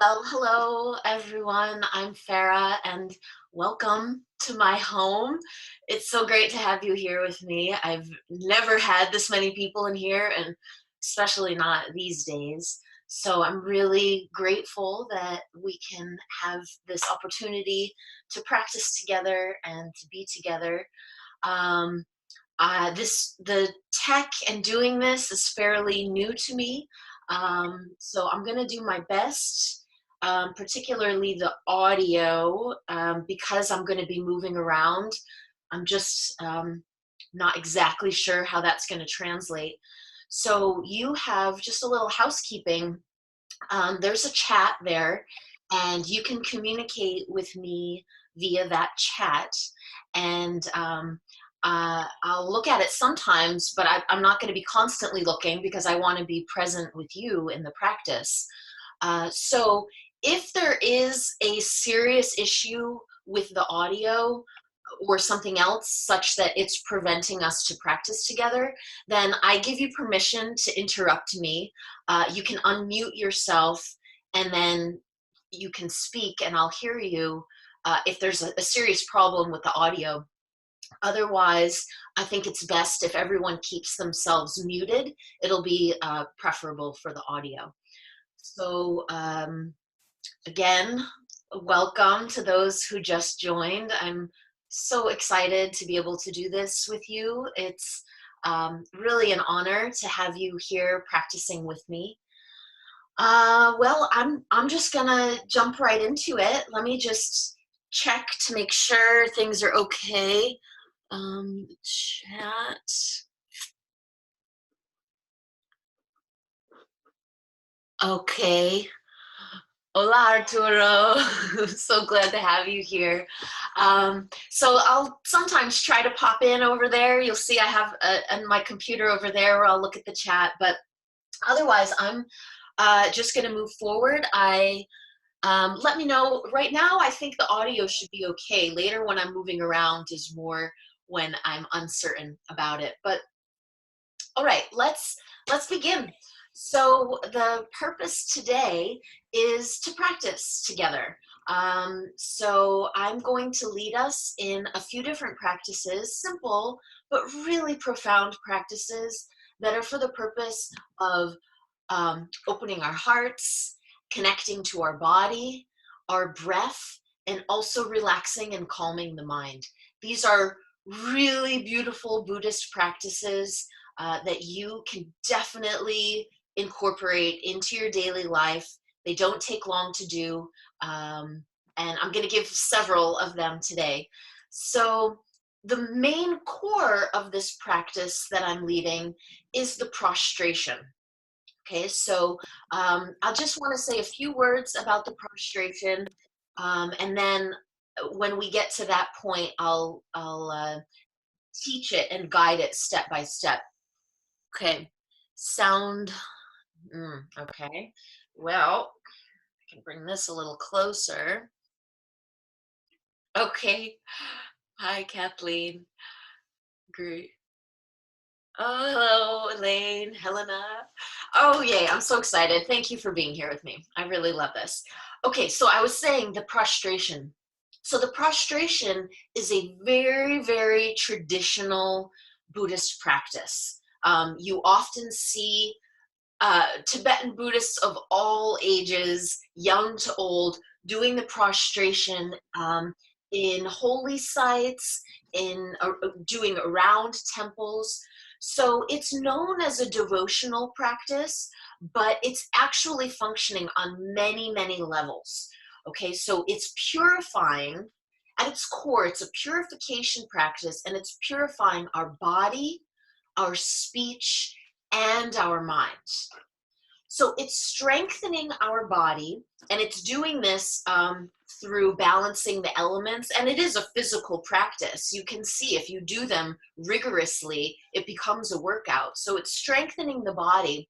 Well, hello everyone. I'm Farrah and welcome to my home. It's so great to have you here with me. I've never had this many people in here and especially not these days. So I'm really grateful that we can have this opportunity to practice together and to be together. Um, the tech and doing this is fairly new to me, so I'm going to do my best, particularly the audio, because I'm going to be moving around. I'm just not exactly sure how that's going to translate. So you have just a little housekeeping. There's a chat there, and you can communicate with me via that chat. And I'll look at it sometimes, but I'm not going to be constantly looking because I want to be present with you in the practice. So if there is a serious issue with the audio or something else such that it's preventing us to practice together, then I give you permission to interrupt me. You can unmute yourself and then you can speak and I'll hear you if there's a serious problem with the audio. Otherwise, I think it's best if everyone keeps themselves muted. It'll be preferable for the audio. So again, welcome to those who just joined. I'm so excited to be able to do this with you. It's really an honor to have you here practicing with me. Well, I'm just gonna jump right into it. Let me just check to make sure things are okay. Chat. Okay. Hola, Arturo. So glad to have you here. So I'll sometimes try to pop in over there. You'll see I have my computer over there where I'll look at the chat, but otherwise I'm just going to move forward. Let me know. Right now, I think the audio should be okay. Later when I'm moving around is more when I'm uncertain about it. But all right, let's begin. So the purpose today is to practice together. So I'm going to lead us in a few different practices, simple but really profound practices that are for the purpose of opening our hearts, connecting to our body, our breath, and also relaxing and calming the mind. These are really beautiful Buddhist practices that you can definitely incorporate into your daily life. They don't take long to do, and I'm going to give several of them today. So the main core of this practice that I'm leading is the prostration. Okay, so I just want to say a few words about the prostration, and then when we get to that point, I'll teach it and guide it step by step. Okay, sound. Okay, well, I can bring this a little closer. Okay, hi Kathleen. Great. Oh, hello, Elaine, Helena. Oh, yay, I'm so excited. Thank you for being here with me. I really love this. Okay, so I was saying the prostration. So the prostration is a very, very traditional Buddhist practice. You often see Tibetan Buddhists of all ages, young to old, doing the prostration in holy sites, in doing around temples. So it's known as a devotional practice, but it's actually functioning on many, many levels. Okay, so it's purifying. At its core, it's a purification practice, and it's purifying our body, our speech, and our minds. So it's strengthening our body, and it's doing this through balancing the elements. And it is a physical practice. You can see if you do them rigorously, it becomes a workout. So it's strengthening the body.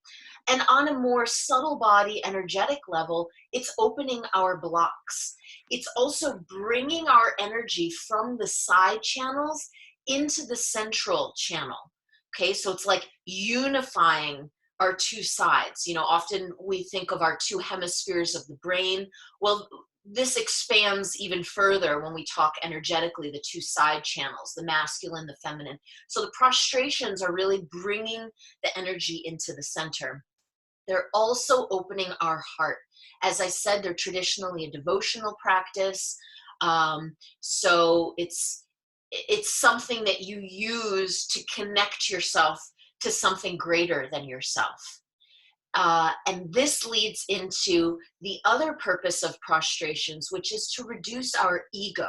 And on a more subtle body energetic level, it's opening our blocks. It's also bringing our energy from the side channels into the central channel. Okay, so it's like unifying our two sides. You know, often we think of our two hemispheres of the brain. Well, this expands even further when we talk energetically, the two side channels, the masculine, the feminine. So the prostrations are really bringing the energy into the center. They're also opening our heart. As I said, they're traditionally a devotional practice. So it's something that you use to connect yourself to something greater than yourself. And this leads into the other purpose of prostrations, which is to reduce our ego.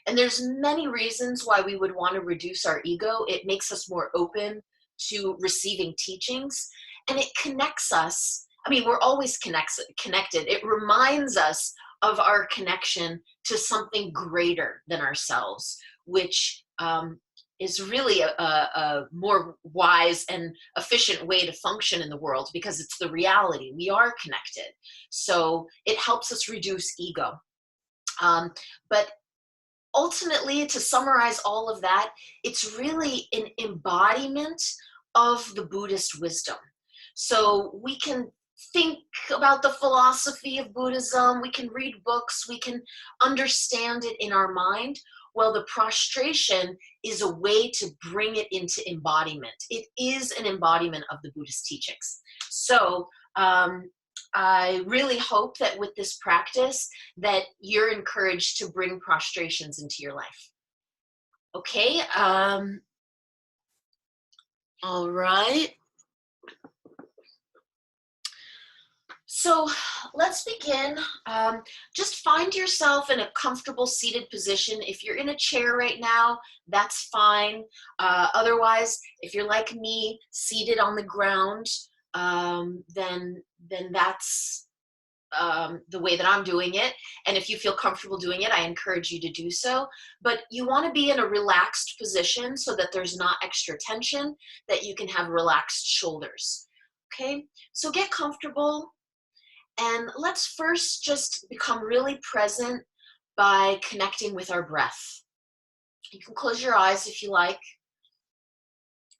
And there's many reasons why we would want to reduce our ego. It makes us more open to receiving teachings, and it connects us. I mean, we're always connected. It reminds us of our connection to something greater than ourselves, which is really a more wise and efficient way to function in the world, because it's the reality. We are connected. So it helps us reduce ego. But ultimately, to summarize all of that, it's really an embodiment of the Buddhist wisdom. So we can think about the philosophy of Buddhism, we can read books, we can understand it in our mind. Well, the prostration is a way to bring it into embodiment. It is an embodiment of the Buddhist teachings. So I really hope that with this practice that you're encouraged to bring prostrations into your life. Okay, all right. So let's begin. Just find yourself in a comfortable seated position. If you're in a chair right now, that's fine. Otherwise, if you're like me, seated on the ground, then that's the way that I'm doing it. And if you feel comfortable doing it, I encourage you to do so. But you want to be in a relaxed position so that there's not extra tension, that you can have relaxed shoulders. Okay, so get comfortable. And let's first just become really present by connecting with our breath. You can close your eyes if you like.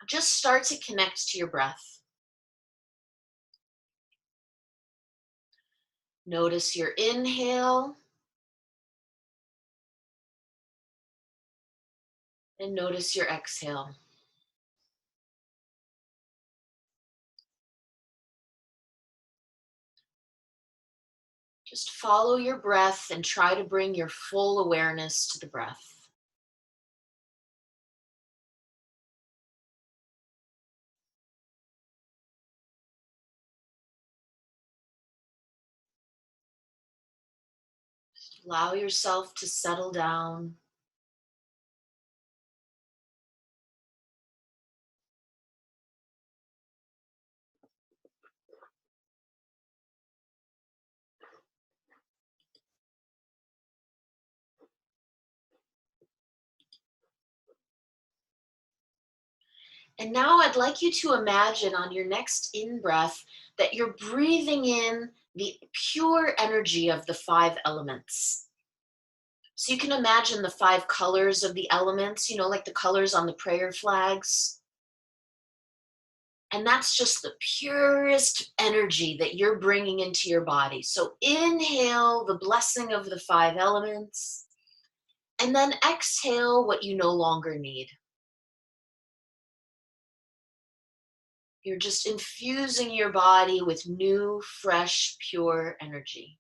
Just start to connect to your breath. Notice your inhale and notice your exhale. Just follow your breath and try to bring your full awareness to the breath. Just allow yourself to settle down. And now I'd like you to imagine on your next in-breath that you're breathing in the pure energy of the 5 elements. So you can imagine the 5 colors of the elements, you know, like the colors on the prayer flags. And that's just the purest energy that you're bringing into your body. So inhale the blessing of the 5 elements, and then exhale what you no longer need. You're just infusing your body with new, fresh, pure energy.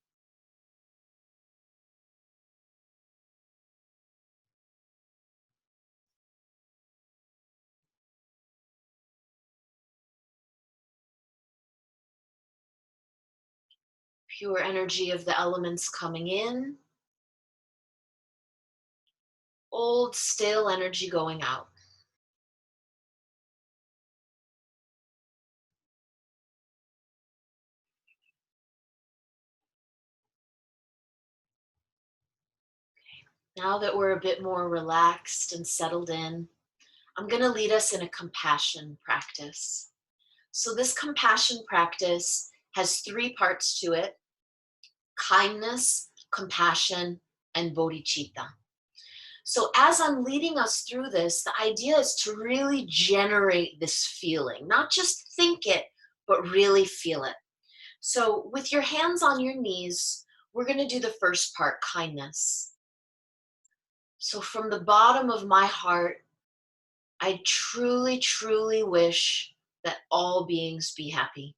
Pure energy of the elements coming in, old, stale energy going out. Now that we're a bit more relaxed and settled in, I'm going to lead us in a compassion practice. So this compassion practice has 3 parts to it: kindness, compassion, and bodhicitta. So as I'm leading us through this, the idea is to really generate this feeling, not just think it, but really feel it. So with your hands on your knees, we're going to do the first part, kindness. So from the bottom of my heart, I truly, truly wish that all beings be happy.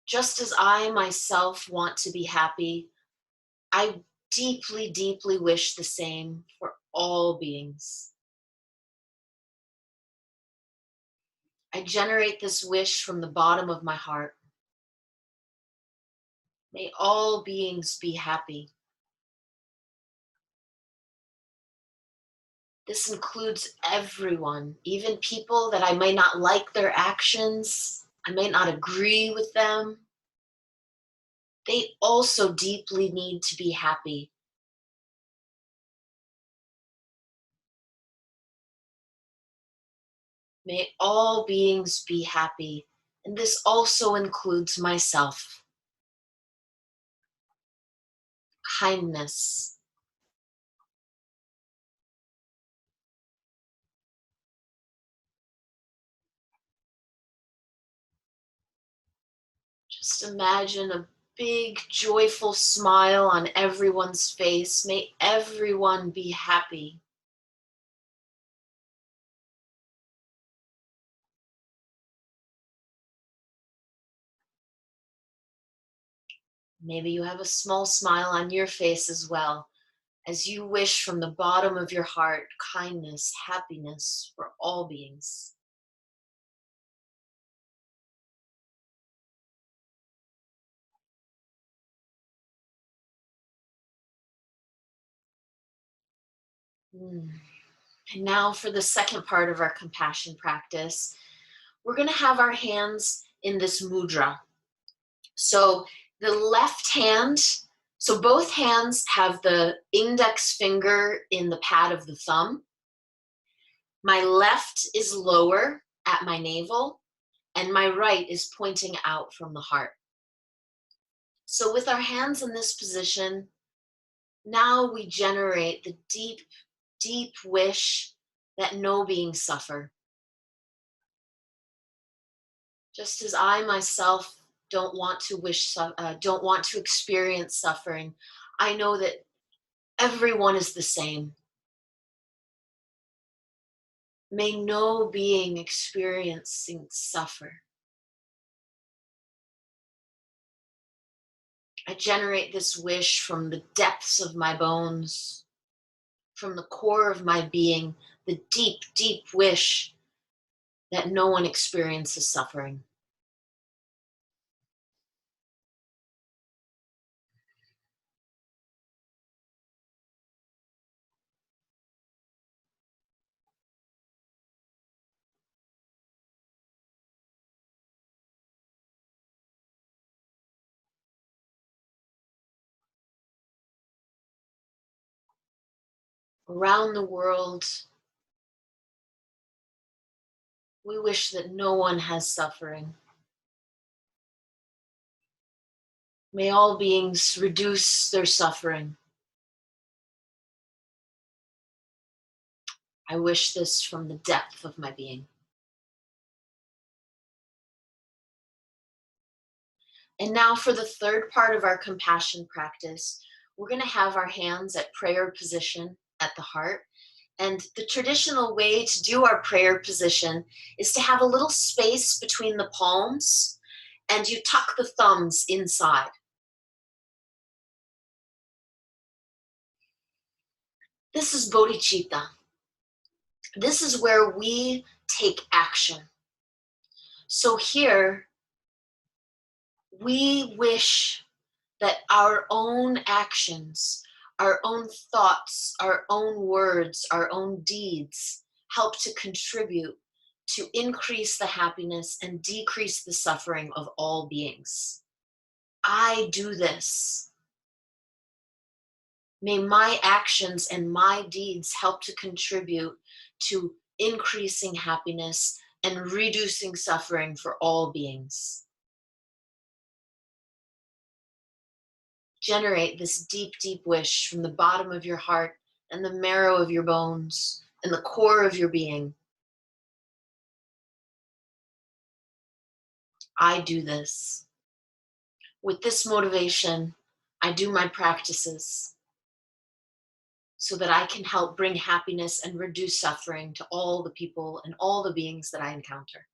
Just as I myself want to be happy, I deeply, deeply wish the same for all beings. I generate this wish from the bottom of my heart. May all beings be happy. This includes everyone, even people that I may not like their actions, I may not agree with them. They also deeply need to be happy. May all beings be happy. And this also includes myself. Kindness. Just imagine a big, joyful smile on everyone's face. May everyone be happy. Maybe you have a small smile on your face as well, as you wish from the bottom of your heart kindness, happiness for all beings. Mm. And now for the second part of our compassion practice, we're going to have our hands in this mudra. So the left hand, so both hands have the index finger in the pad of the thumb. My left is lower at my navel, and my right is pointing out from the heart. So with our hands in this position, now we generate the deep, deep wish that no being suffer. Just as I myself don't want to experience suffering, I know that everyone is the same. May no being experiencing suffer. I generate this wish from the depths of my bones, from the core of my being, the deep, deep wish that no one experiences suffering. Around the world, we wish that no one has suffering. May all beings reduce their suffering. I wish this from the depth of my being. And now for the third part of our compassion practice, we're going to have our hands at prayer position at the heart. And the traditional way to do our prayer position is to have a little space between the palms and you tuck the thumbs inside. This is bodhicitta. This is where we take action. So here, we wish that our own actions, our own thoughts, our own words, our own deeds help to contribute to increase the happiness and decrease the suffering of all beings. I do this. May my actions and my deeds help to contribute to increasing happiness and reducing suffering for all beings. Generate this deep, deep wish from the bottom of your heart and the marrow of your bones and the core of your being. I do this. With this motivation, I do my practices so that I can help bring happiness and reduce suffering to all the people and all the beings that I encounter.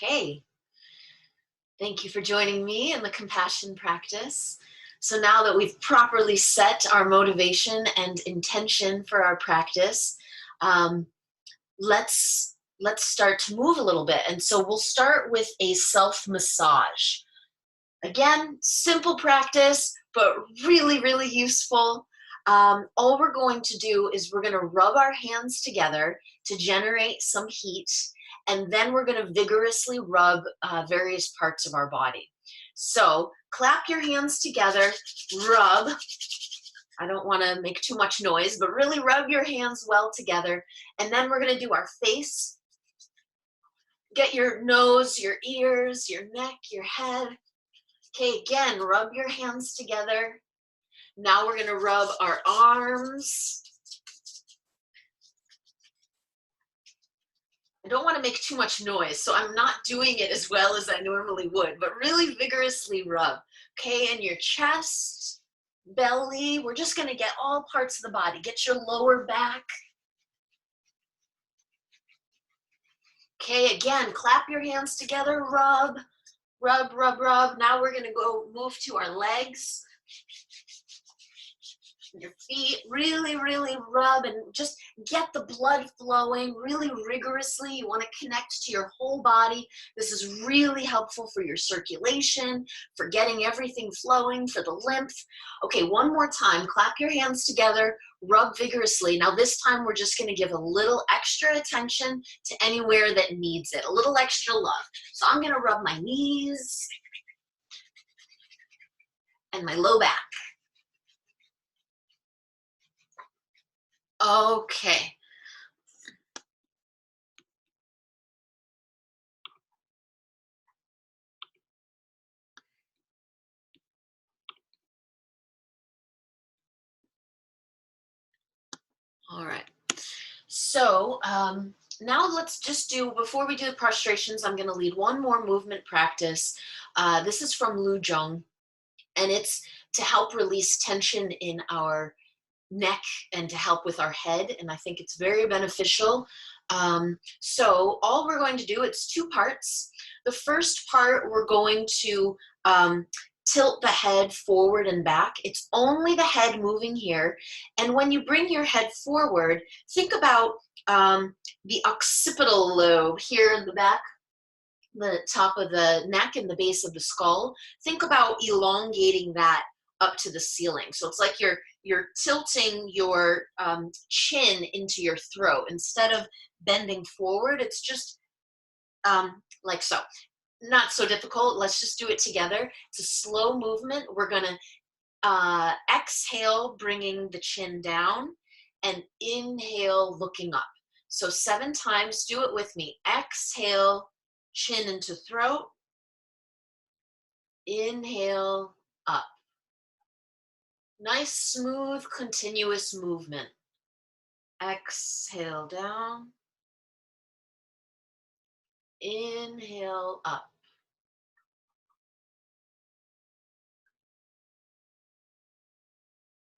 Okay, thank you for joining me in the compassion practice. So now that we've properly set our motivation and intention for our practice, um, let's start to move a little bit. And so we'll start with a self massage. Again, simple practice, but really, really useful. All we're going to do is we're going to rub our hands together to generate some heat, and then we're going to vigorously rub various parts of our body. So clap your hands together, rub. I don't want to make too much noise, but really rub your hands well together. And then we're going to do our face. Get your nose, your ears, your neck, your head. Okay, again, rub your hands together. Now we're going to rub our arms. I don't want to make too much noise, so I'm not doing it as well as I normally would, but really vigorously rub. Okay, and your chest, belly. We're just going to get all parts of the body. Get your lower back. Okay, again, clap your hands together, rub, rub, rub, rub. Now we're going to go move to our legs. Your feet, really, really rub and just get the blood flowing really rigorously. You want to connect to your whole body. This is really helpful for your circulation, for getting everything flowing, for the lymph. Okay, one more time. Clap your hands together, rub vigorously. Now this time we're just going to give a little extra attention to anywhere that needs it, a little extra love. So I'm going to rub my knees and my low back. Okay. All right. So now let's just do, before we do the prostrations, I'm going to lead one more movement practice. This is from Lu Jung, and it's to help release tension in our neck and to help with our head. And I think it's very beneficial. So all we're going to do, it's two parts. The first part, we're going to tilt the head forward and back. It's only the head moving here. And when you bring your head forward, think about the occipital lobe here in the back, the top of the neck and the base of the skull. Think about elongating that up to the ceiling. So it's like you're tilting your chin into your throat. Instead of bending forward, it's just like so. Not so difficult. Let's just do it together. It's a slow movement. We're going to exhale, bringing the chin down, and inhale, looking up. So 7 times. Do it with me. Exhale, chin into throat. Inhale, up. Nice, smooth, continuous movement. Exhale down. Inhale, up.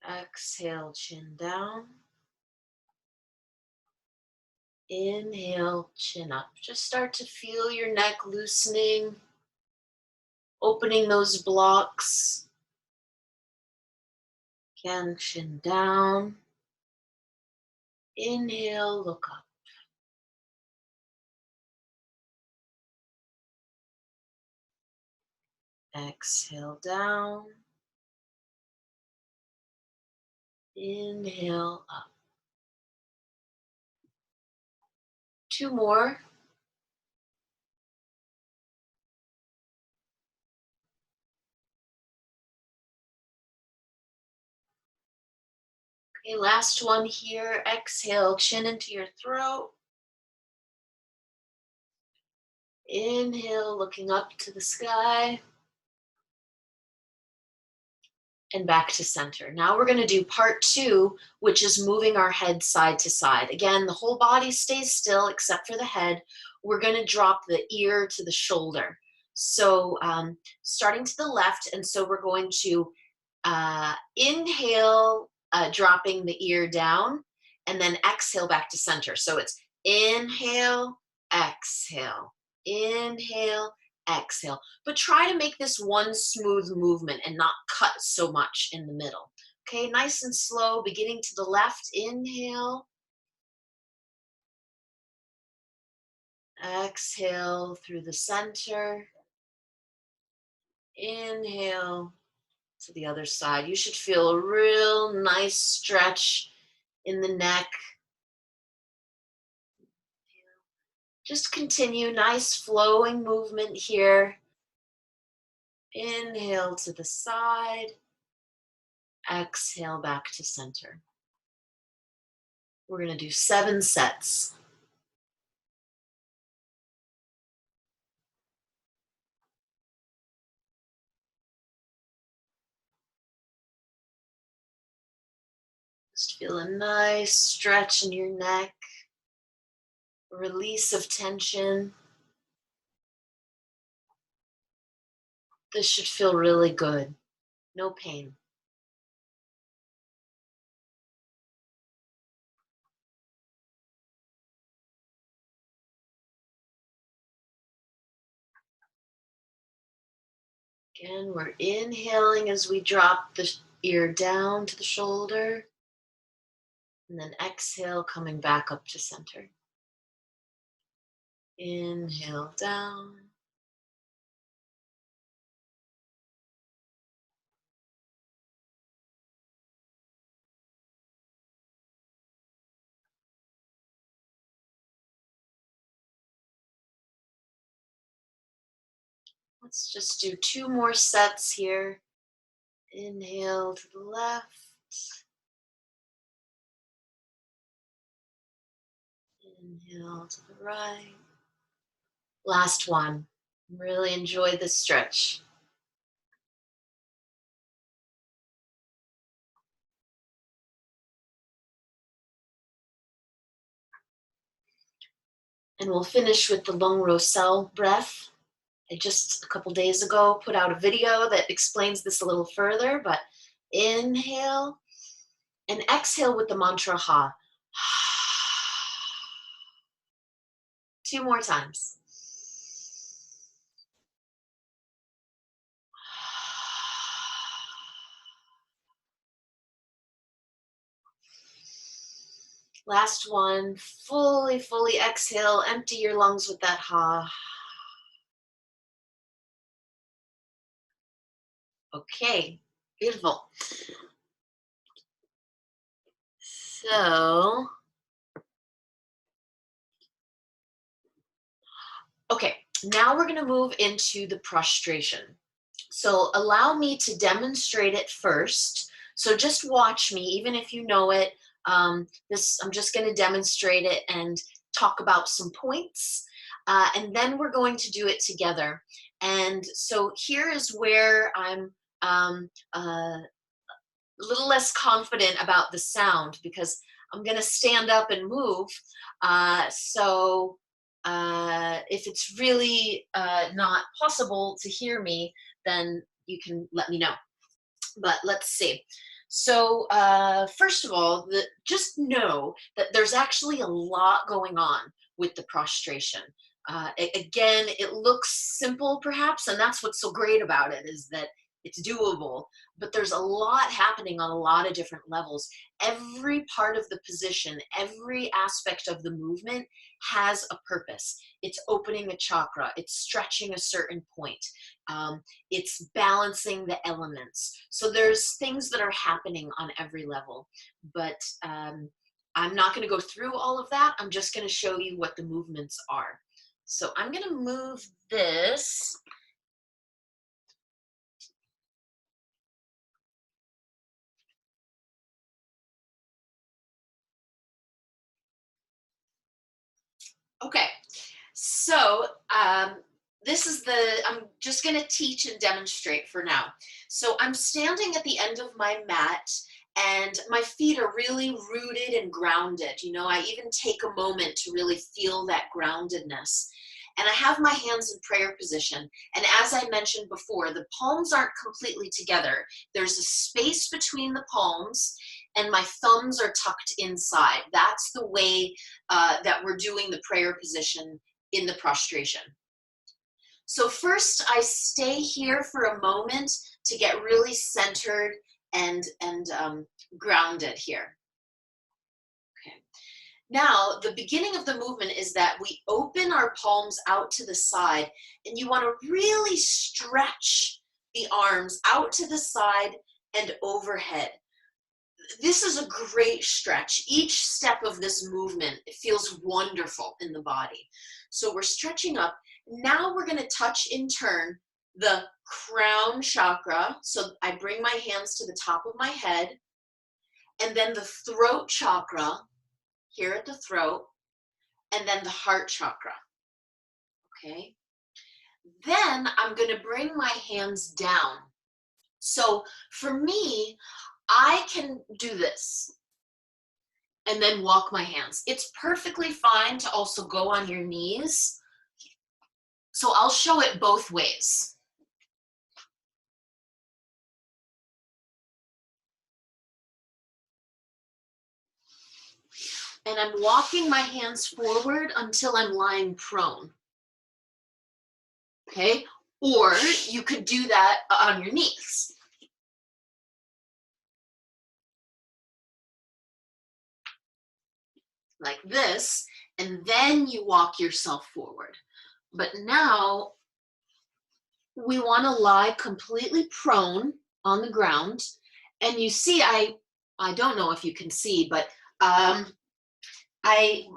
Exhale, chin down. Inhale, chin up. Just start to feel your neck loosening, opening those blocks. Again, chin down. Inhale, look up. Exhale down. Inhale up. 2 more. Okay, last one here. Exhale, chin into your throat. Inhale, looking up to the sky. and back to center. Now we're going to do part 2, which is moving our head side to side. Again, the whole body stays still except for the head. We're going to drop the ear to the shoulder. So starting to the left, and so we're going to inhale, dropping the ear down, and then exhale back to center. So it's inhale, exhale, inhale, exhale. But try to make this one smooth movement and not cut so much in the middle. Okay, nice and slow, beginning to the left. Inhale, exhale through the center. Inhale to the other side. You should feel a real nice stretch in the neck. Just continue, nice flowing movement here. Inhale to the side, exhale back to center. We're going to do 7 sets. Just feel a nice stretch in your neck, release of tension. This should feel really good. No pain. Again, we're inhaling as we drop the ear down to the shoulder, and then exhale, coming back up to center. Inhale down. Let's just do 2 more sets here. Inhale to the left. Inhale to the right. Last one. Really enjoy this stretch. And we'll finish with the lung rosel breath. I just a couple days ago put out a video that explains this a little further, but inhale and exhale with the mantra ha. 2 more times. Last one, fully exhale, empty your lungs with that ha. Okay, beautiful. So, okay, now we're going to move into the prostration. So allow me to demonstrate it first. So just watch me, even if you know it. I'm just going to demonstrate it and talk about some points. And then we're going to do it together. And so here is where I'm a little less confident about the sound because I'm going to stand up and move. If it's really not possible to hear me, then you can let me know. But let's see. So first of all, just know that there's actually a lot going on with the prostration. Again, it looks simple perhaps, and that's what's so great about it is that it's doable, but there's a lot happening on a lot of different levels. Every part of the position, every aspect of the movement has a purpose. It's opening a chakra, it's stretching a certain point. It's balancing the elements. So there's things that are happening on every level, but I'm not going to go through all of that. I'm just going to show you what the movements are. So I'm going to move this. Okay, so I'm just going to teach and demonstrate for now. So I'm standing at the end of my mat and my feet are really rooted and grounded. You know, I even take a moment to really feel that groundedness. And I have my hands in prayer position. And as I mentioned before, the palms aren't completely together. There's a space between the palms and my thumbs are tucked inside. That's the way that we're doing the prayer position in the prostration. So first I stay here for a moment to get really centered and grounded here. Okay. Now, the beginning of the movement is that we open our palms out to the side, and you want to really stretch the arms out to the side and overhead. This is a great stretch. Each step of this movement, it feels wonderful in the body. So we're stretching up. Now we're going to touch in turn the crown chakra. So I bring my hands to the top of my head, and then the throat chakra here at the throat, and then the heart chakra. Okay. Then I'm going to bring my hands down. So for me, I can do this and then walk my hands. It's perfectly fine to also go on your knees. So I'll show it both ways. And I'm walking my hands forward until I'm lying prone. Okay? Or you could do that on your knees. Like this, and then you walk yourself forward. But now we want to lie completely prone on the ground. And you see, I don't know if you can see, but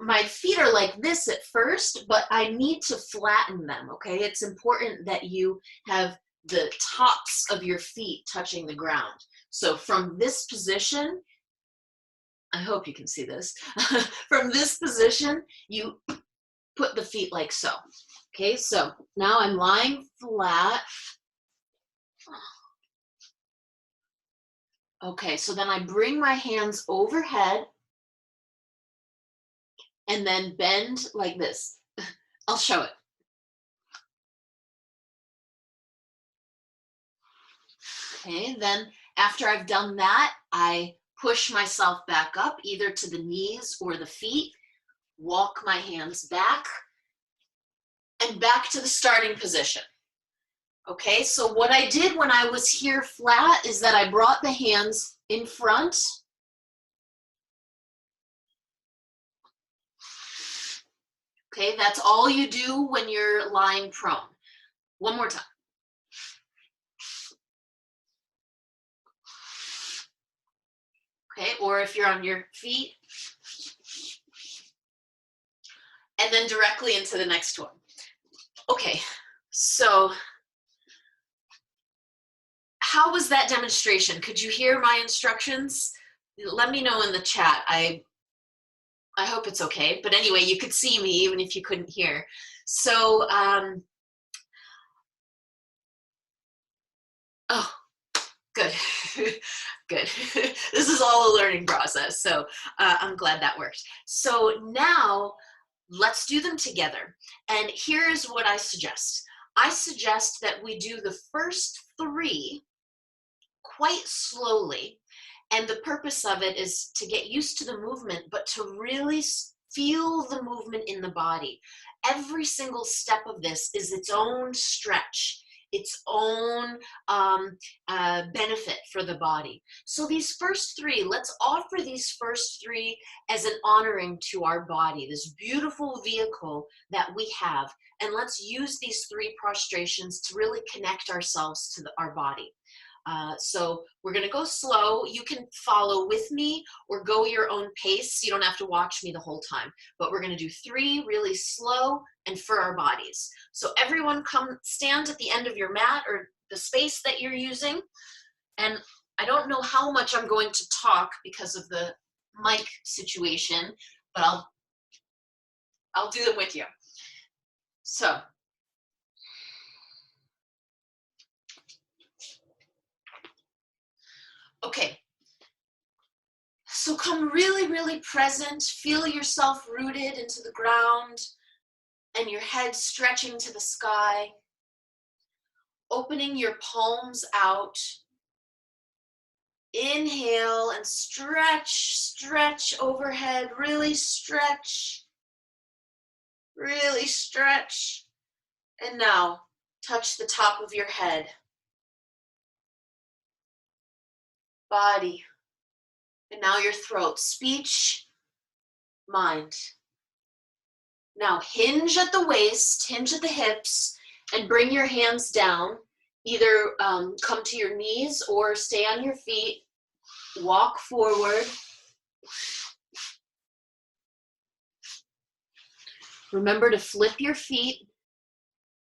my feet are like this at first, but I need to flatten them, okay? It's important that you have the tops of your feet touching the ground. So from this position, I hope you can see this. From this position, you put the feet like so. Okay, so now I'm lying flat. Okay, so then I bring my hands overhead and then bend like this. I'll show it. Okay, then after I've done that, I push myself back up either to the knees or the feet, walk my hands back, and back to the starting position. Okay, so what I did when I was here flat is that I brought the hands in front. Okay, that's all you do when you're lying prone. One more time. Okay, or if you're on your feet. And then directly into the next one. Okay, so how was that demonstration? Could you hear my instructions? Let me know in the chat. I hope it's okay. But anyway, you could see me even if you couldn't hear. So, oh, good, good. This is all a learning process. So I'm glad that worked. So now let's do them together. And here's what I suggest. I suggest that we do the first 3 quite slowly. And the purpose of it is to get used to the movement, but to really feel the movement in the body. Every single step of this is its own stretch, its own benefit for the body. So these first 3, let's offer these first 3 as an honoring to our body, this beautiful vehicle that we have. And let's use these 3 prostrations to really connect ourselves to our body. So we're going to go slow. You can follow with me or go your own pace. You don't have to watch me the whole time, but we're going to do 3 really slow and for our bodies. So everyone come stand at the end of your mat or the space that you're using. And I don't know how much I'm going to talk because of the mic situation, but I'll do them with you. So Okay, so come really, really present. Feel yourself rooted into the ground and your head stretching to the sky. Opening your palms out. Inhale and stretch, stretch overhead. Really stretch. Really stretch. And now touch the top of your head. Body. And now your throat. Speech, mind. Now hinge at the waist, hinge at the hips, and bring your hands down. Either come to your knees or stay on your feet. Walk forward. Remember to flip your feet.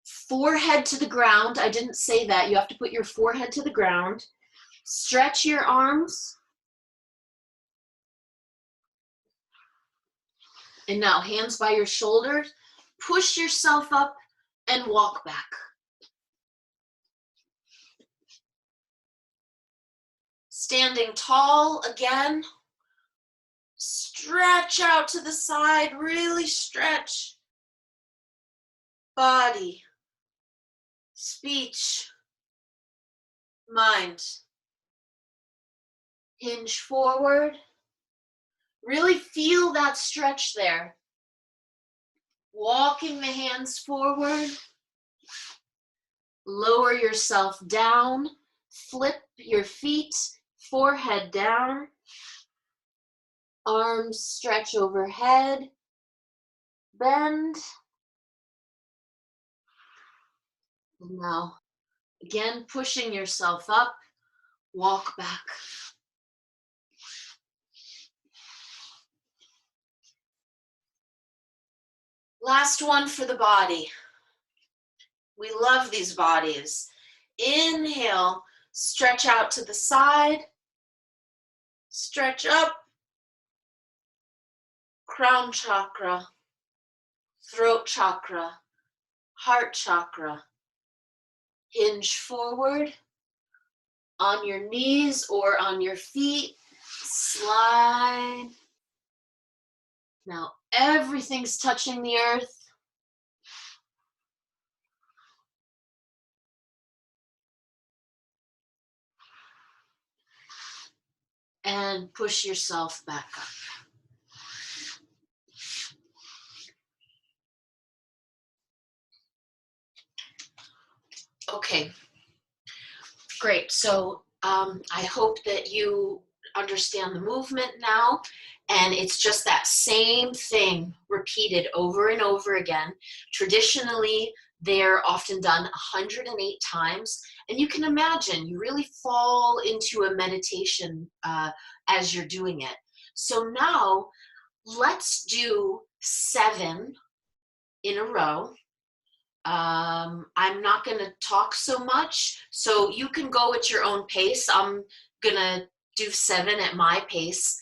Forehead to the ground. I didn't say that. You have to put your forehead to the ground. Stretch your arms. And now hands by your shoulders. Push yourself up and walk back. Standing tall again. Stretch out to the side, really stretch. Body, speech, mind. Hinge forward. Really feel that stretch there. Walking the hands forward. Lower yourself down. Flip your feet, forehead down. Arms stretch overhead. Bend. And now, again, pushing yourself up. Walk back. Last one for the body. We love these bodies. Inhale, stretch out to the side. Stretch up. Crown chakra, throat chakra, heart chakra. Hinge forward on your knees or on your feet. Slide. Now everything's touching the earth. And push yourself back up. Okay, great. So I hope that you understand the movement now, and it's just that same thing repeated over and over again. Traditionally, they're often done 108 times, and you can imagine you really fall into a meditation as you're doing it. So now let's do 7 in a row. I'm not going to talk so much, so you can go at your own pace. I'm going to do 7 at my pace.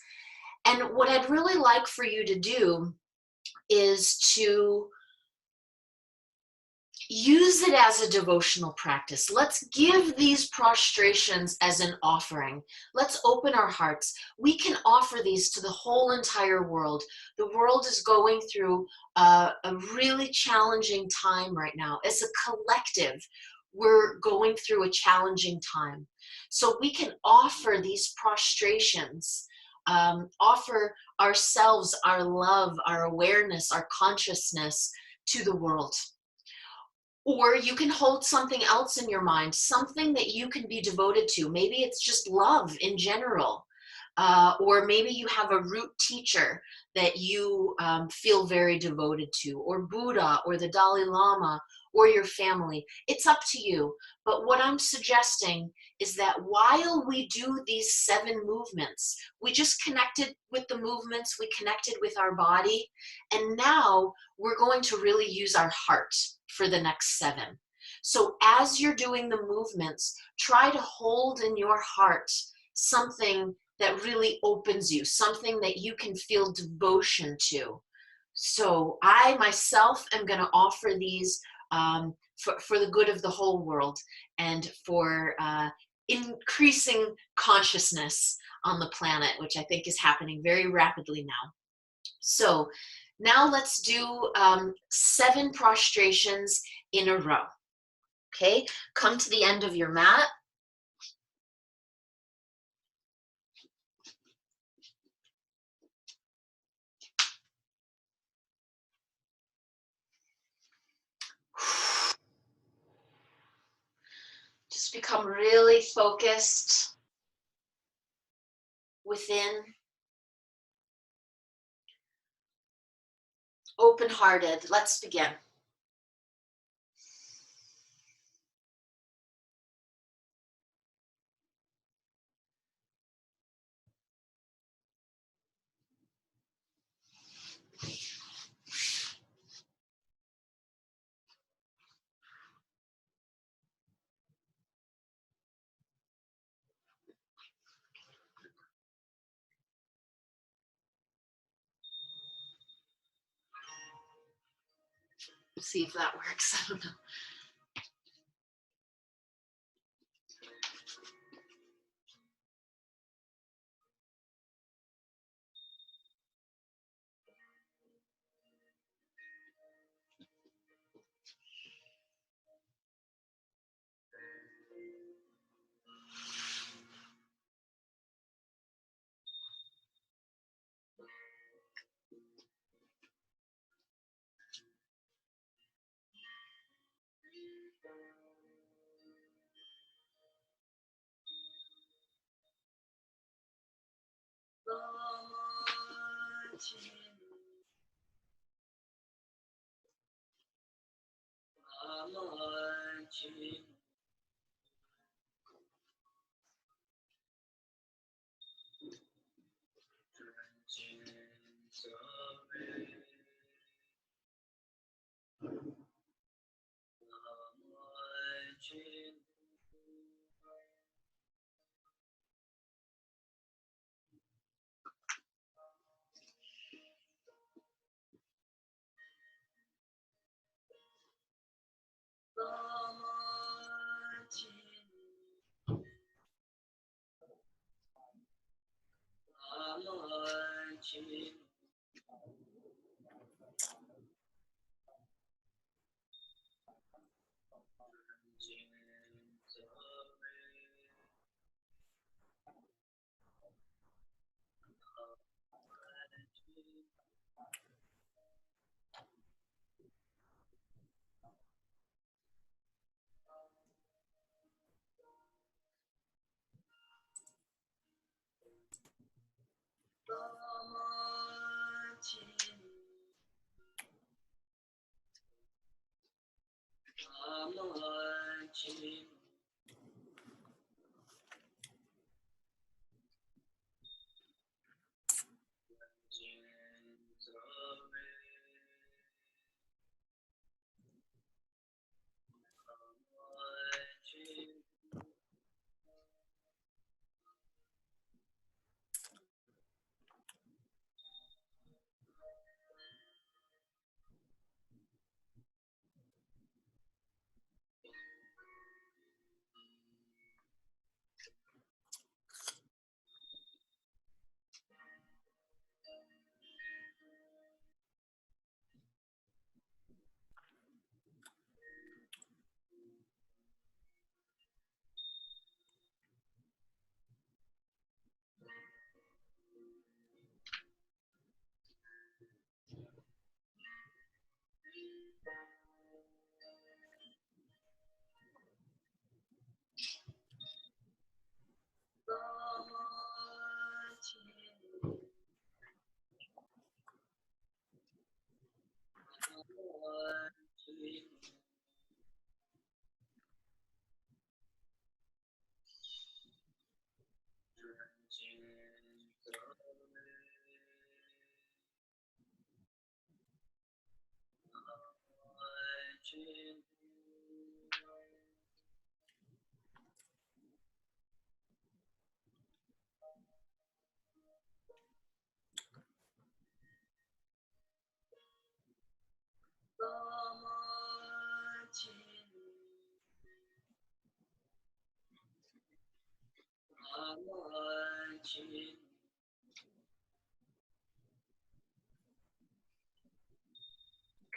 And what I'd really like for you to do is to use it as a devotional practice. Let's give these prostrations as an offering. Let's open our hearts. We can offer these to the whole entire world. The world is going through a really challenging time right now. As a collective, we're going through a challenging time. So we can offer these prostrations, offer ourselves, our love, our awareness, our consciousness to the world. Or you can hold something else in your mind, something that you can be devoted to. Maybe it's just love in general. Or maybe you have a root teacher that you feel very devoted to, or Buddha, or the Dalai Lama, or your family. It's up to you. But what I'm suggesting is that while we do these 7 movements, we just connected with the movements, we connected with our body, and now we're going to really use our heart for the next 7. So as you're doing the movements, try to hold in your heart something that really opens you, something that you can feel devotion to. So I myself am going to offer these for the good of the whole world, and for increasing consciousness on the planet, which I think is happening very rapidly now. So now let's do 7 prostrations in a row. Okay, come to the end of your mat. Just become really focused within, open-hearted. Let's begin. See if that works. I don't know.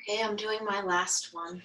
Okay, I'm doing my last one.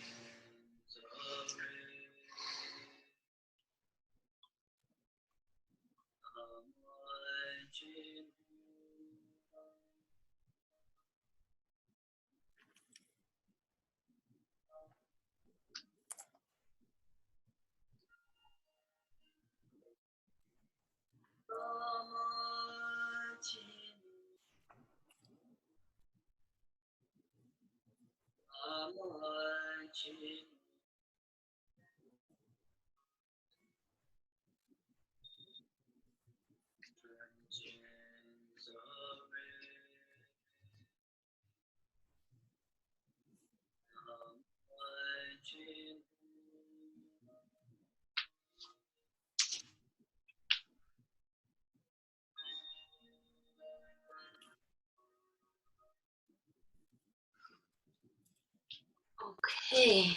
Okay,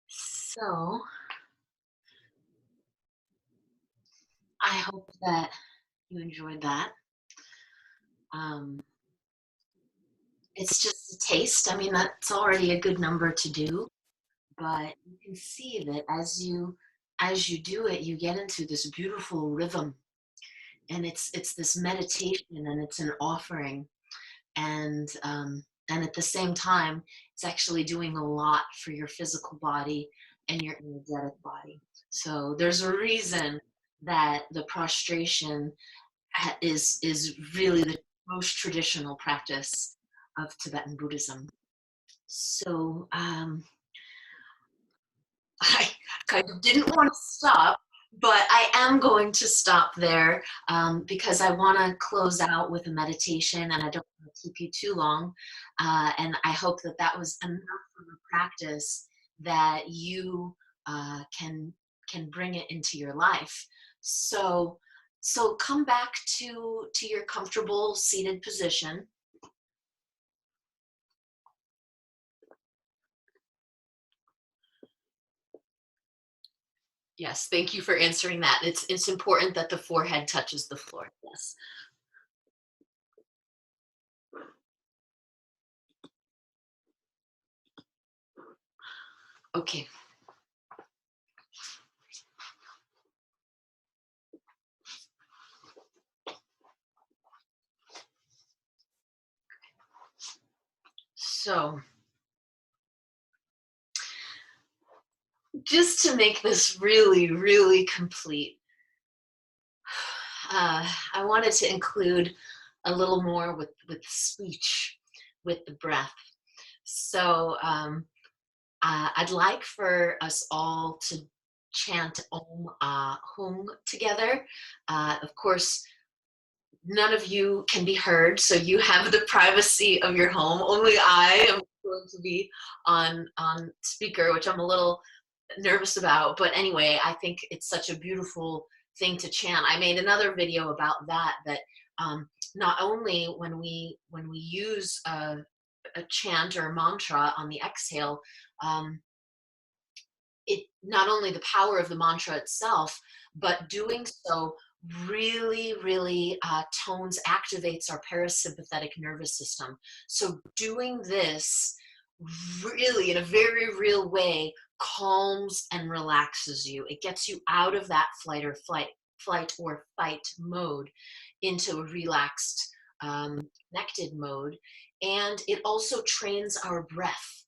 so I hope that you enjoyed that. Um, it's just a taste. I mean, that's already a good number to do, but you can see that as you do it, you get into this beautiful rhythm, and it's this meditation, and it's an offering, and at the same time, it's actually doing a lot for your physical body and your energetic body. So there's a reason that the prostration is really the most traditional practice of Tibetan Buddhism. So I kind of didn't want to stop, but I am going to stop there because I want to close out with a meditation, and I don't want to keep you too long. And I hope that that was enough of a practice that you can bring it into your life. So come back to your comfortable seated position. Yes, thank you for answering that. It's important that the forehead touches the floor. Yes. Okay. So just to make this really, really complete, I wanted to include a little more with speech, with the breath. So I'd like for us all to chant Om Hum together. Of course, none of you can be heard, so you have the privacy of your home. Only I am going to be on speaker, which I'm a little nervous about. But anyway, I think it's such a beautiful thing to chant. I made another video about that not only when we use a chant or a mantra on the exhale, um, it not only the power of the mantra itself, but doing so really tones, activates our parasympathetic nervous system. So doing this really in a very real way calms and relaxes you. It gets you out of that flight or fight mode into a relaxed, connected mode. And it also trains our breath,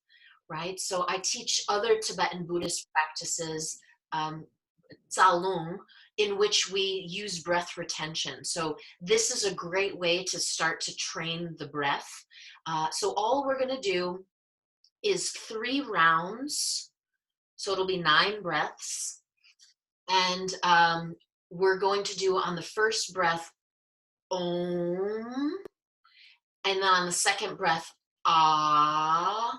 right? So I teach other Tibetan Buddhist practices, um, Tsalung, in which we use breath retention. So this is a great way to start to train the breath. So all we're going to do is 3 rounds. So it'll be 9 breaths. And we're going to do on the first breath, Om. And then on the second breath, Ah.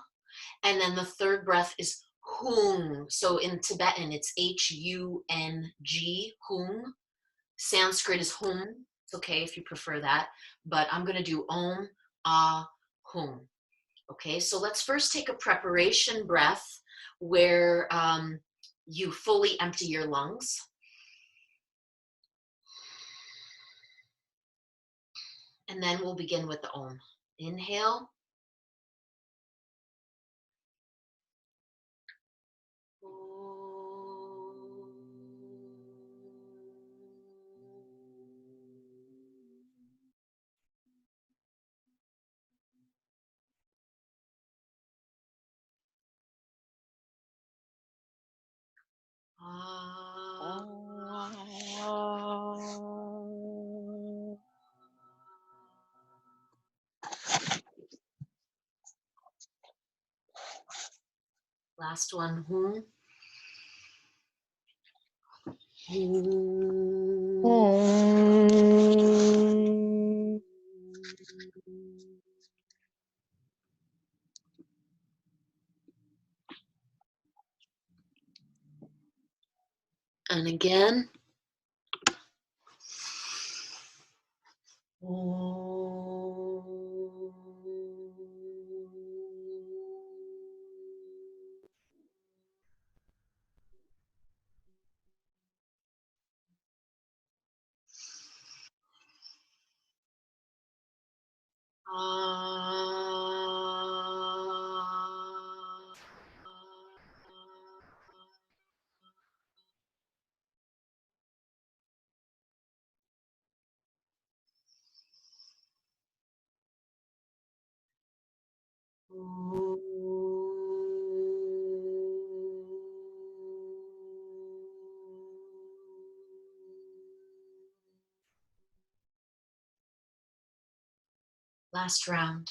And then the third breath is Hung. So in Tibetan, it's Hung, Hung. Sanskrit is Hum. It's okay if you prefer that. But I'm going to do Om, Ah, Hum. Okay, so let's first take a preparation breath where you fully empty your lungs. And then we'll begin with the Om. Inhale. Last one. And again. Last round.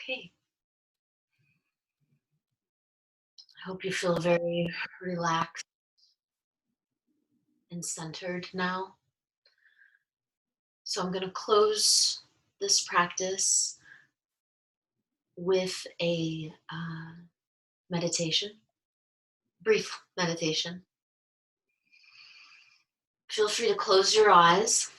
Okay. I hope you feel very relaxed and centered now. So I'm going to close this practice with a meditation, brief meditation. Feel free to close your eyes.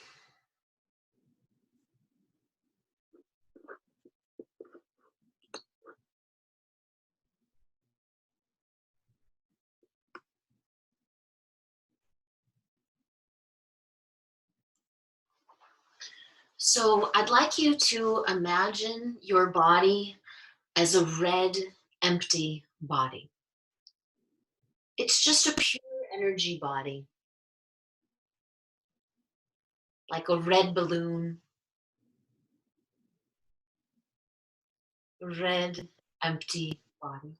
So I'd like you to imagine your body as a red, empty body. It's just a pure energy body, like a red balloon, red, empty body.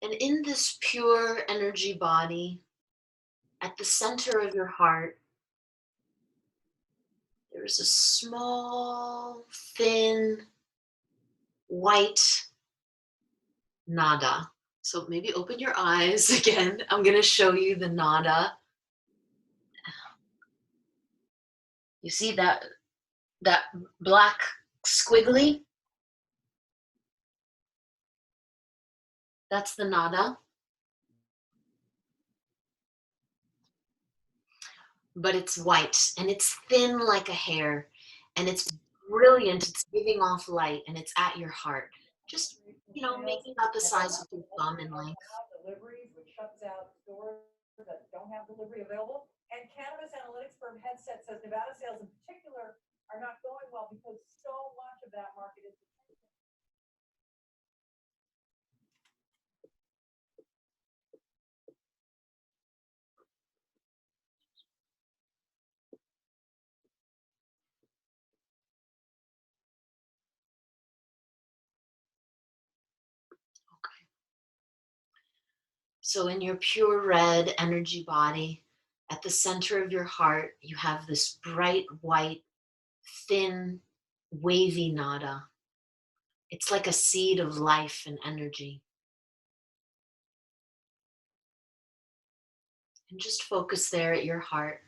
And in this pure energy body, at the center of your heart, there is a small, thin, white nada. So maybe open your eyes again. I'm going to show you the nada. You see that black squiggly? That's the nada. But it's white and it's thin like a hair and it's brilliant. It's giving off light and it's at your heart. Just, making about the size of your thumb in length. Deliveries, which shuts out stores that don't have delivery available. And cannabis analytics firm Headset says Nevada sales in particular are not going well because so much of that market is. Okay. So in your pure red energy body, at the center of your heart, you have this bright white, thin wavy nada. It's like a seed of life and energy. And just focus there at your heart.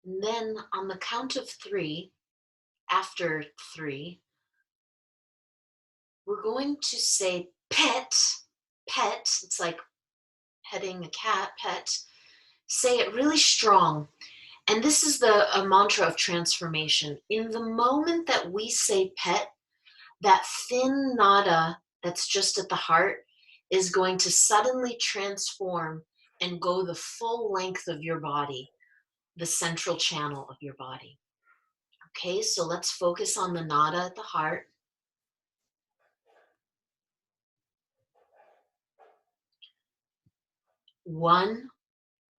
And then on the count of three, after three, we're going to say pet, pet. It's like petting a cat, pet. Say it really strong. And this is the a mantra of transformation. In the moment that we say pet, that thin nada that's just at the heart is going to suddenly transform and go the full length of your body, the central channel of your body. Okay, so let's focus on the nada at the heart. 1,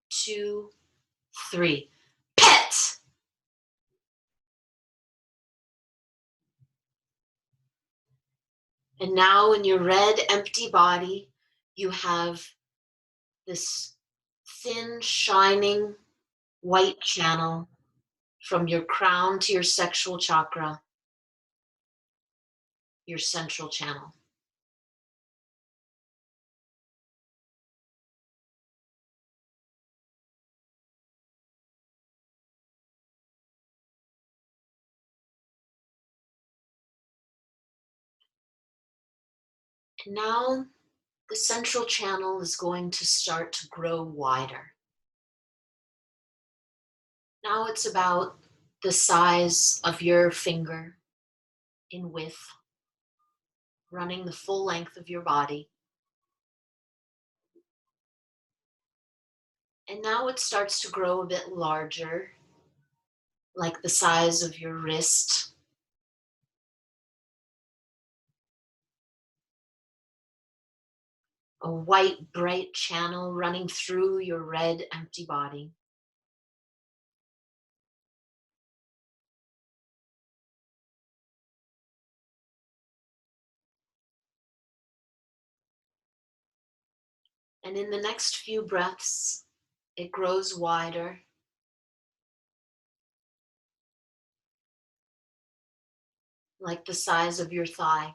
2, 3. Pet! And now in your red, empty body, you have this thin, shining white channel from your crown to your sexual chakra, your central channel. And now the central channel is going to start to grow wider. Now it's about the size of your finger in width, running the full length of your body. And now it starts to grow a bit larger, like the size of your wrist. A white, bright channel running through your red, empty body. And in the next few breaths, it grows wider, like the size of your thigh.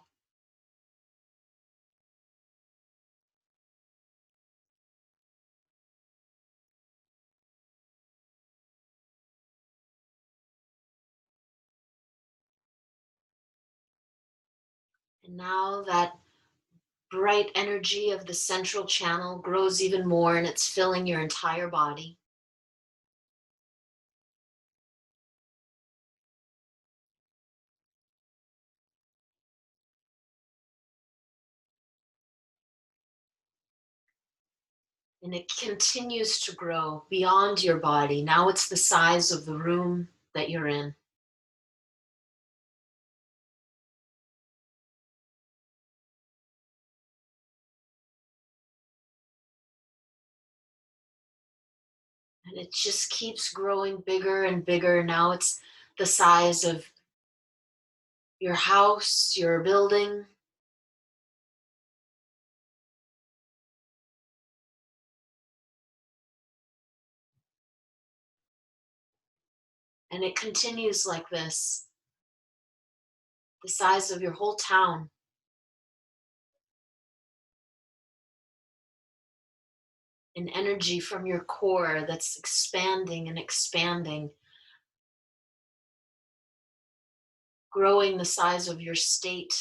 And now that bright energy of the central channel grows even more and it's filling your entire body. And it continues to grow beyond your body. Now it's the size of the room that you're in. And it just keeps growing bigger and bigger. Now it's the size of your house, your building. And it continues like this, the size of your whole town. An energy from your core that's expanding and expanding, growing the size of your state.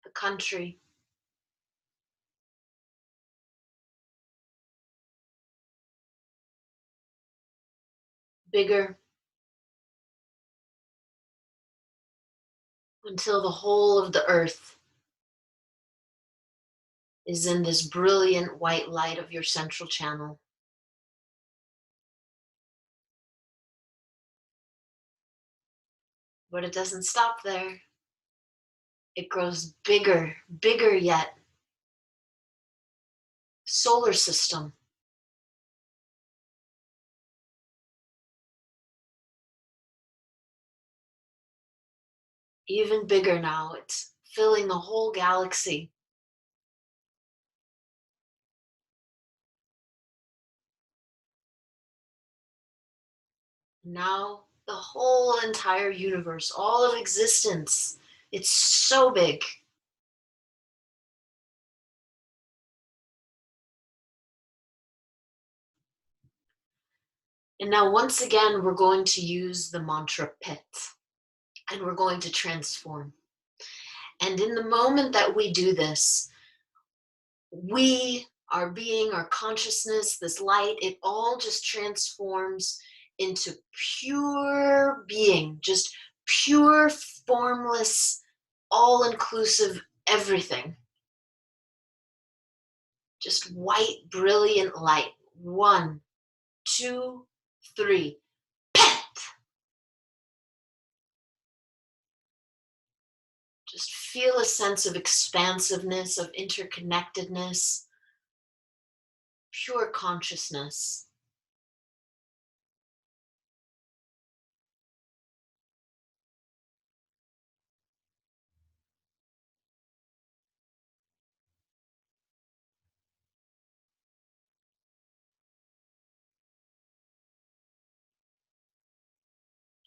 The country. Bigger, until the whole of the earth is in this brilliant white light of your central channel. But it doesn't stop there. It grows bigger, bigger yet. Solar system, even bigger now. It's filling the whole galaxy. Now, the whole entire universe, all of existence, it's so big. And now, once again, we're going to use the mantra pit and we're going to transform. And in the moment that we do this, we, our being, our consciousness, this light, it all just transforms into pure being, just pure, formless, all inclusive everything. Just white, brilliant light. 1, 2, 3. Pet! Just feel a sense of expansiveness, of interconnectedness, pure consciousness.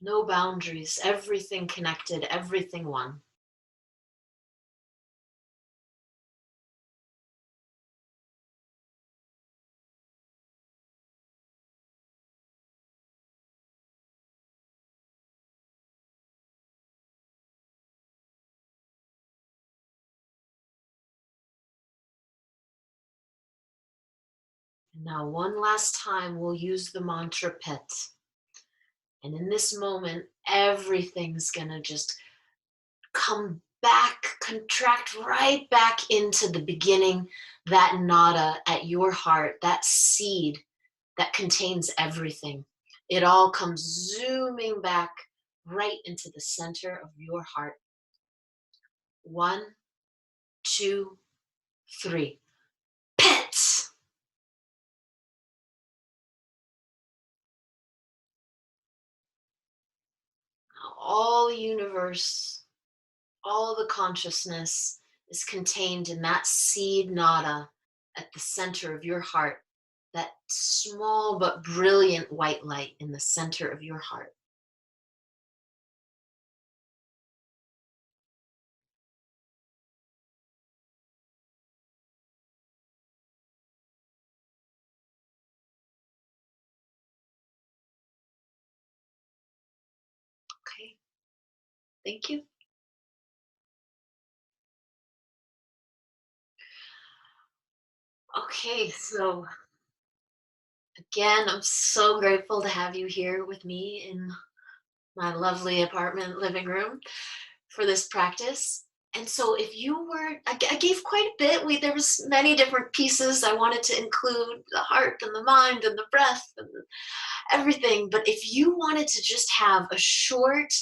No boundaries, everything connected, everything one. And now, one last time, we'll use the mantra pit. And in this moment, everything's gonna just come back, contract right back into the beginning, that nada at your heart, that seed that contains everything. It all comes zooming back right into the center of your heart. 1, 2, 3. Pits! All universe, all the consciousness is contained in that seed nada at the center of your heart, that small but brilliant white light in the center of your heart. Okay, thank you. Okay, so again, I'm so grateful to have you here with me in my lovely apartment living room for this practice. And so if you were, I gave quite a bit. There was many different pieces I wanted to include, the heart and the mind and the breath and everything. But if you wanted to just have a short,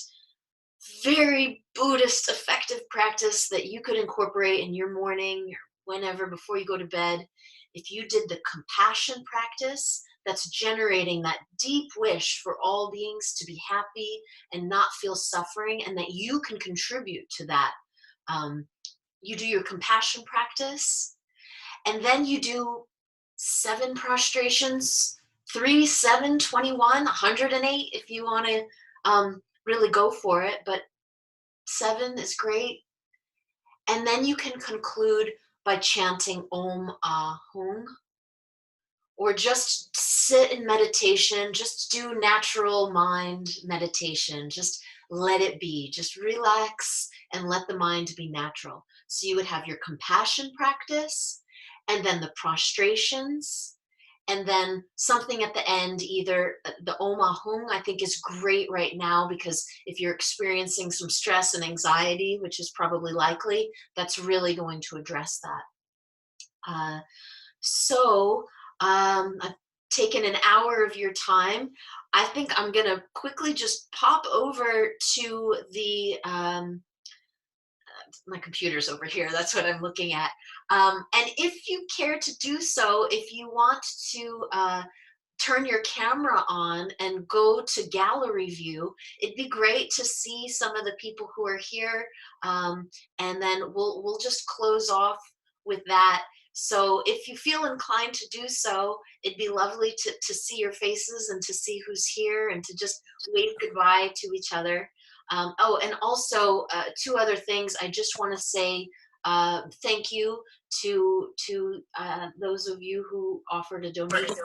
very Buddhist effective practice that you could incorporate in your morning or whenever before you go to bed, if you did the compassion practice that's generating that deep wish for all beings to be happy and not feel suffering, and that you can contribute to that. You do your compassion practice, and then you do 7 prostrations, 3, 7, 21, 108 if you want to really go for it. But 7 is great. And then you can conclude by chanting Om Ah Hung, or just sit in meditation, just do natural mind meditation, just let it be, just relax and let the mind be natural. So you would have your compassion practice, and then the prostrations, and then something at the end, either the Om Ahung, I think is great right now, because if you're experiencing some stress and anxiety, which is probably likely, that's really going to address that. Uh, so I've taken an hour of your time. I think I'm going to quickly just pop over to the my computer's over here. That's what I'm looking at. And if you care to do so, if you want to turn your camera on and go to gallery view, it'd be great to see some of the people who are here. And then we'll just close off with that. So if you feel inclined to do so, it'd be lovely to see your faces and to see who's here and to just wave goodbye to each other. Oh, and also two other things. I just want to say thank you to those of you who offered a donation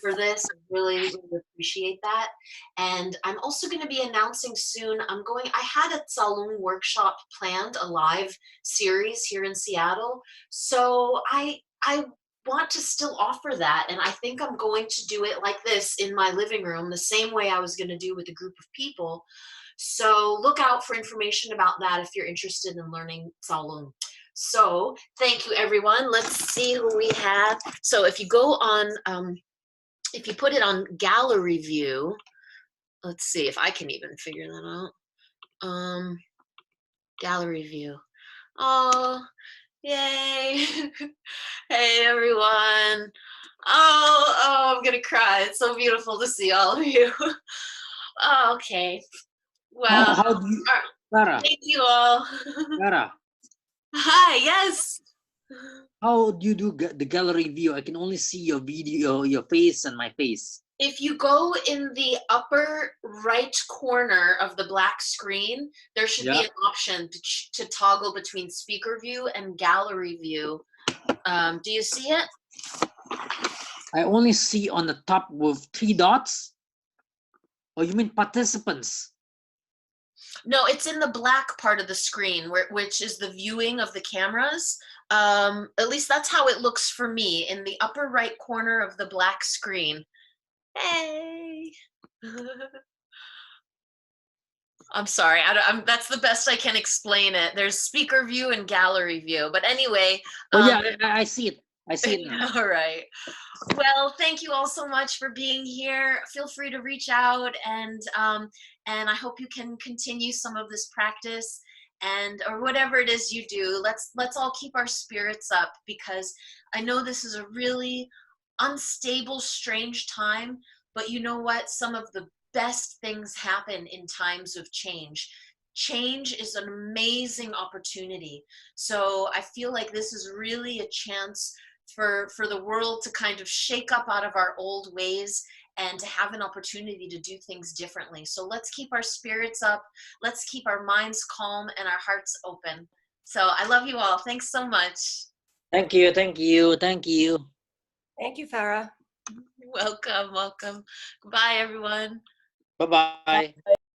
for this. I really, really appreciate that. And I'm also going to be announcing soon, I had a Tsalung workshop planned, a live series here in Seattle. So I want to still offer that. And I think I'm going to do it like this in my living room, the same way I was going to do with a group of people. So look out for information about that if you're interested in learning Tsalung. So thank you, everyone. Let's see who we have. So if you go on, if you put it on gallery view, let's see if I can even figure that out. Gallery view. Oh, yay. Hey, everyone. Oh, I'm gonna cry. It's so beautiful to see all of you. Oh, okay. Well, How do you, Farrah? thank you all. Farrah, Hi, yes. how do you do the gallery view? I can only see your video, your face and my face. If you go in the upper right corner of the black screen, there should be an option to toggle between speaker view and gallery view. Do you see it? I only see on the top with 3 dots. Oh, you mean participants? No, it's in the black part of the screen, which is the viewing of the cameras. At least that's how it looks for me, in the upper right corner of the black screen. Hey. I'm sorry. That's the best I can explain it. There's speaker view and gallery view. But anyway. Oh, yeah, I see it. I see it now. All right. Well, thank you all so much for being here. Feel free to reach out, and I hope you can continue some of this practice, or whatever it is you do. Let's all keep our spirits up, because I know this is a really unstable, strange time, but you know what? Some of the best things happen in times of change. Change is an amazing opportunity. So I feel like this is really a chance for the world to kind of shake up out of our old ways and to have an opportunity to do things differently. So let's keep our spirits up. Let's keep our minds calm and our hearts open. So I love you all. Thanks so much. Thank you, thank you, thank you. Thank you, Farrah. Welcome, welcome. Goodbye, everyone. Bye-bye.